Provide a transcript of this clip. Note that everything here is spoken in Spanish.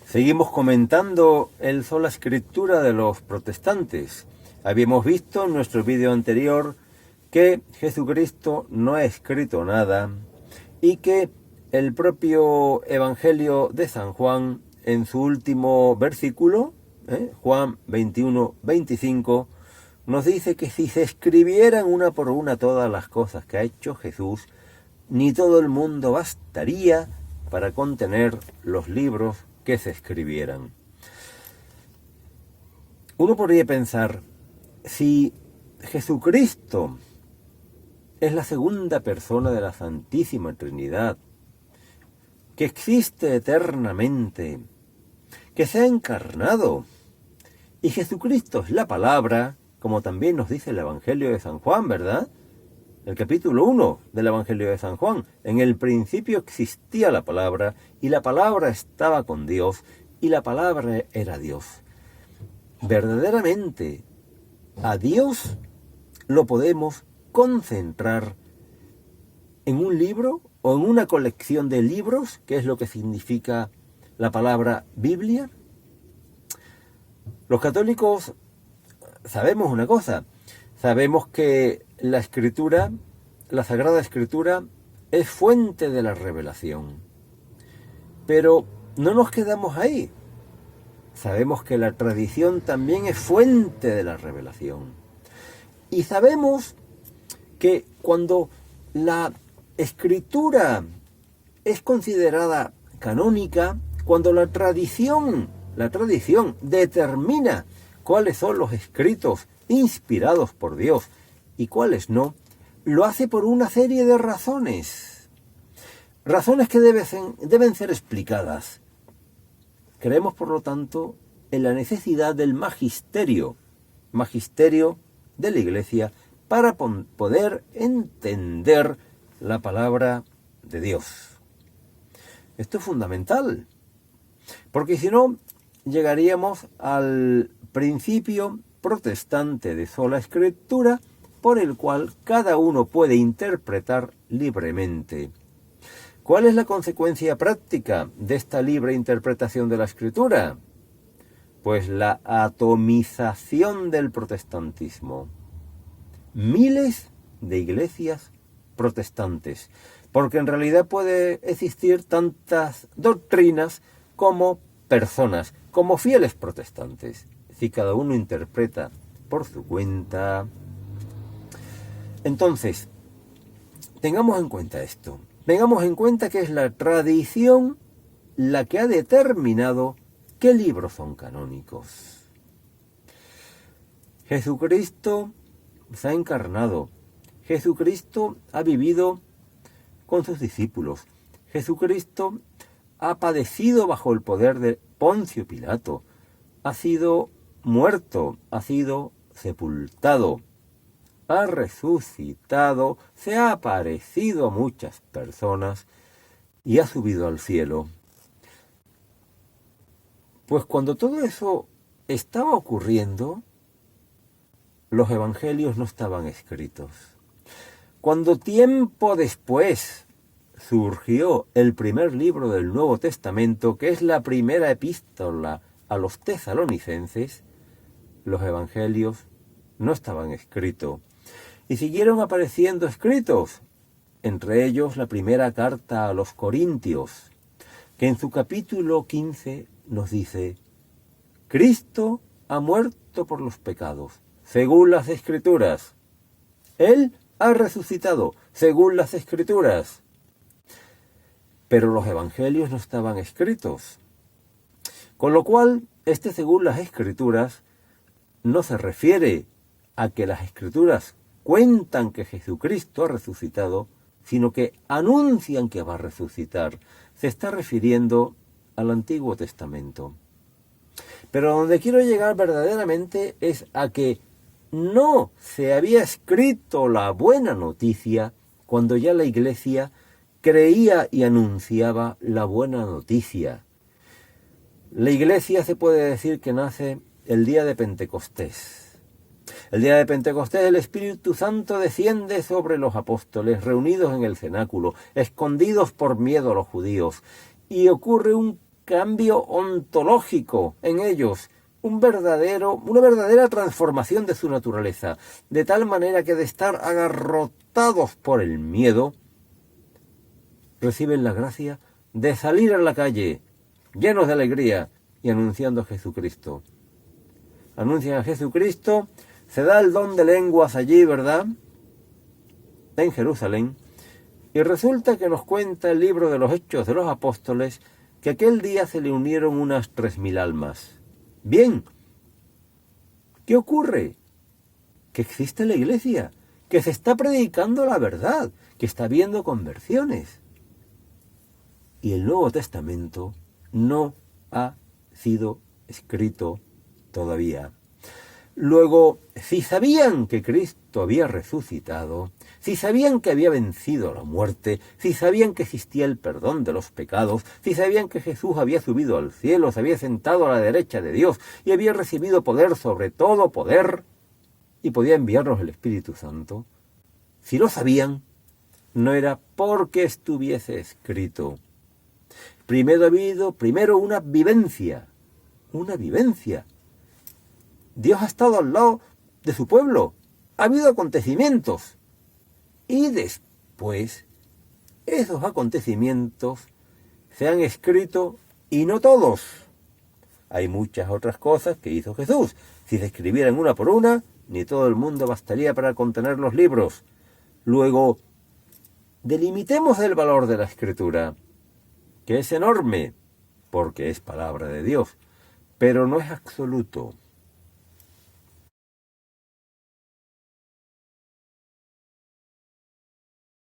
Seguimos comentando el sola escritura de los protestantes. Habíamos visto en nuestro vídeo anterior que Jesucristo no ha escrito nada y que el propio Evangelio de San Juan, en su último versículo, Juan 21-25, nos dice que si se escribieran una por una todas las cosas que ha hecho Jesús, ni todo el mundo bastaría para contener los libros que se escribieran. Uno podría pensar, si Jesucristo es la segunda persona de la Santísima Trinidad, que existe eternamente, que se ha encarnado, y Jesucristo es la palabra, como también nos dice el Evangelio de San Juan, ¿verdad? El capítulo 1 del Evangelio de San Juan. En el principio existía la palabra, y la palabra estaba con Dios, y la palabra era Dios. Verdaderamente, a Dios lo podemos concentrar en un libro o en una colección de libros, que es lo que significa la palabra Biblia. Los católicos sabemos una cosa, sabemos que la Escritura, la Sagrada Escritura, es fuente de la revelación. Pero no nos quedamos ahí. Sabemos que la tradición también es fuente de la revelación. Y sabemos que cuando la Escritura es considerada canónica, cuando la tradición determina cuáles son los escritos inspirados por Dios y cuáles no, lo hace por una serie de razones. Razones que deben ser explicadas. Creemos, por lo tanto, en la necesidad del magisterio de la Iglesia, para poder entender la palabra de Dios. Esto es fundamental, porque si no, llegaríamos al principio protestante de sola escritura, por el cual cada uno puede interpretar libremente. ¿Cuál es la consecuencia práctica de esta libre interpretación de la Escritura? Pues la atomización del protestantismo. Miles de iglesias protestantes, porque en realidad puede existir tantas doctrinas como personas, como fieles protestantes, si cada uno interpreta por su cuenta. Entonces, tengamos en cuenta esto. Tengamos en cuenta que es la tradición la que ha determinado qué libros son canónicos. Jesucristo se ha encarnado. Jesucristo ha vivido con sus discípulos. Jesucristo ha padecido bajo el poder de Poncio Pilato. Ha sido muerto, ha sido sepultado. Ha resucitado, se ha aparecido a muchas personas y ha subido al cielo. Pues cuando todo eso estaba ocurriendo, los evangelios no estaban escritos. Cuando tiempo después surgió el primer libro del Nuevo Testamento, que es la primera epístola a los tesalonicenses, los evangelios no estaban escritos. Y siguieron apareciendo escritos, entre ellos la primera carta a los Corintios, que en su capítulo 15 nos dice: Cristo ha muerto por los pecados, según las Escrituras. Él ha resucitado, según las Escrituras. Pero los evangelios no estaban escritos. Con lo cual, según las Escrituras, no se refiere a que las Escrituras cuentan que Jesucristo ha resucitado, sino que anuncian que va a resucitar. Se está refiriendo al Antiguo Testamento. Pero donde quiero llegar verdaderamente es a que no se había escrito la buena noticia cuando ya la Iglesia creía y anunciaba la buena noticia. La Iglesia se puede decir que nace el día de Pentecostés. El día de Pentecostés el Espíritu Santo desciende sobre los apóstoles reunidos en el cenáculo, escondidos por miedo a los judíos, y ocurre un cambio ontológico en ellos, una verdadera transformación de su naturaleza, de tal manera que de estar agarrotados por el miedo, reciben la gracia de salir a la calle, llenos de alegría y anunciando a Jesucristo. Anuncian a Jesucristo, se da el don de lenguas allí, ¿verdad?, en Jerusalén, y resulta que nos cuenta el libro de los Hechos de los Apóstoles que aquel día se le unieron unas 3.000 almas. Bien, ¿qué ocurre? Que existe la iglesia, que se está predicando la verdad, que está habiendo conversiones. Y el Nuevo Testamento no ha sido escrito todavía. Luego, si sabían que Cristo había resucitado, si sabían que había vencido la muerte, si sabían que existía el perdón de los pecados, si sabían que Jesús había subido al cielo, se había sentado a la derecha de Dios y había recibido poder sobre todo poder y podía enviarnos el Espíritu Santo, si lo sabían, no era porque estuviese escrito. Primero ha habido una vivencia. Dios ha estado al lado de su pueblo. Ha habido acontecimientos. Y después, esos acontecimientos se han escrito, y no todos. Hay muchas otras cosas que hizo Jesús. Si se escribieran una por una, ni todo el mundo bastaría para contener los libros. Luego, delimitemos el valor de la Escritura, que es enorme, porque es palabra de Dios, pero no es absoluto.